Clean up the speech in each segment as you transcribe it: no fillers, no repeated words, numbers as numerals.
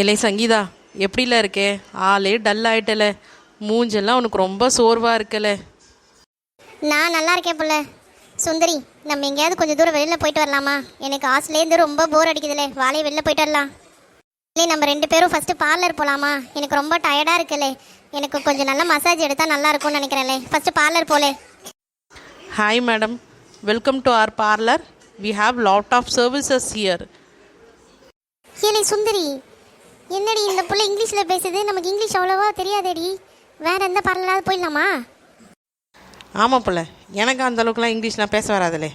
இல்லை சங்கீதா, எப்படில இருக்கே? ஆளே டல் ஆயிட்டல, மூஞ்செல்லாம் உனக்கு ரொம்ப சோர்வாக இருக்கல. நான் நல்லா இருக்கேன் புள்ள. சுந்தரி, நம்ம எங்கேயாவது கொஞ்சம் தூரம் வெளியில் போயிட்டு வரலாமா? எனக்கு ஹாஸ்டல்லேருந்து ரொம்ப போர் அடிக்குதுலே. வாழையை வெளில போயிட்டு வரலாம். இல்லை, நம்ம 2 பேரும் ஃபஸ்ட்டு பார்லர் போகலாமா? எனக்கு ரொம்ப டயர்டாக இருக்குல்லே. எனக்கு கொஞ்சம் நல்லா மசாஜ் எடுத்தால் நல்லா இருக்கும்னு நினைக்கிறேன்லே. ஃபஸ்ட்டு பார்லர் போலே. Hi madam, welcome to our parlour. we have lot of services here. ஏலே சுந்தரி, என்னடி இந்த புள்ள இங்கிலீஷில் பேசுது? நமக்கு இங்கிலீஷ் அவ்வளோவா தெரியாதேடி. வேறு எந்த பார்லராவது போயிடலாமா? ஆமாம் பிள்ளை, எனக்கு அந்த அளவுக்குலாம் இங்கிலீஷ்லாம் பேச வராதுலே.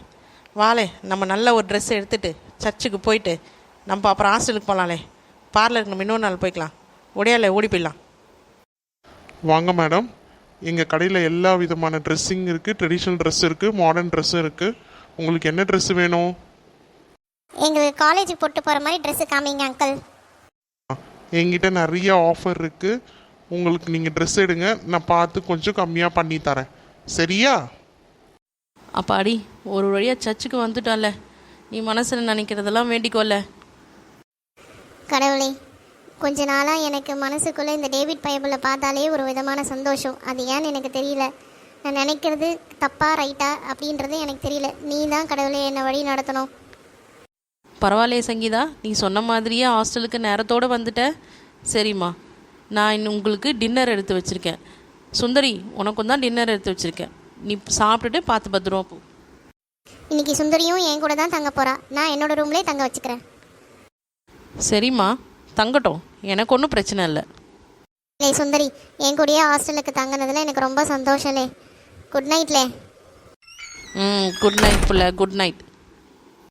வாலே, நம்ம நல்ல ஒரு ட்ரெஸ் எடுத்துகிட்டு சர்ச்சுக்கு போயிட்டு நம்ம அப்புறம் ஹாஸ்டலுக்கு போகலாம்லே. பார்லருக்கு நம்ம இன்னொரு நாள் போய்க்கலாம். ஒடையாலே ஓடி போயிடலாம். வாங்க மேடம், எங்கள் கடையில் எல்லா விதமான ட்ரெஸ்ஸிங் இருக்குது. ட்ரெடிஷ்னல் ட்ரெஸ் இருக்குது, மாடர்ன் ட்ரெஸ்ஸும் இருக்குது. உங்களுக்கு என்ன ட்ரெஸ்ஸு வேணும்? எங்களுக்கு காலேஜுக்கு போட்டு போகிற மாதிரி ட்ரெஸ்ஸு காமிங்க அங்கிள். என்கிட்ட நிறைய ஆஃபர் இருக்குது. உங்களுக்கு நீங்கள் ட்ரெஸ் எடுங்க, நான் பார்த்து கொஞ்சம் கம்மியாக பண்ணி தரேன். சரியா? அப்பாடி, ஒரு வழியாக சர்ச்சுக்கு வந்துட்டால. நீ மனசில் நினைக்கிறதெல்லாம் வேண்டிக்கோல. கடவுளே, கொஞ்ச நாளாக எனக்கு மனசுக்குள்ளே இந்த டேவிட் பைபிளை பார்த்தாலே ஒரு விதமான சந்தோஷம். அது ஏன்னு எனக்கு தெரியல. நான் நினைக்கிறது தப்பா ரைட்டா அப்படின்றது எனக்கு தெரியல. நீ தான் கடவுளே என்னை வழி நடத்தணும். பரவாயில்லையே சங்கீதா, நீ சொன்ன மாதிரியே ஹாஸ்டலுக்கு நேரத்தோடு வந்துட்ட. சரிம்மா, நான் உங்களுக்கு டின்னர் எடுத்து வச்சுருக்கேன். சுந்தரி, உனக்கும் தான் டின்னர் எடுத்து வச்சுருக்கேன். நீ சாப்பிட்டுட்டு பார்த்து பத்திரமா போ. இன்னைக்கு சுந்தரியும் என் கூட தான் தங்க போகிறா. நான் என்னோட ரூம்லேயே தங்க வச்சுக்கிறேன். சரிம்மா, தங்கட்டும், எனக்கு ஒன்றும் பிரச்சனை இல்லை. லே சுந்தரி, என் கூடயே ஹாஸ்டலுக்கு தங்கினதில் எனக்கு ரொம்ப சந்தோஷம்லே. குட் நைட்லே. குட் நைட் புள்ள, குட் நைட்.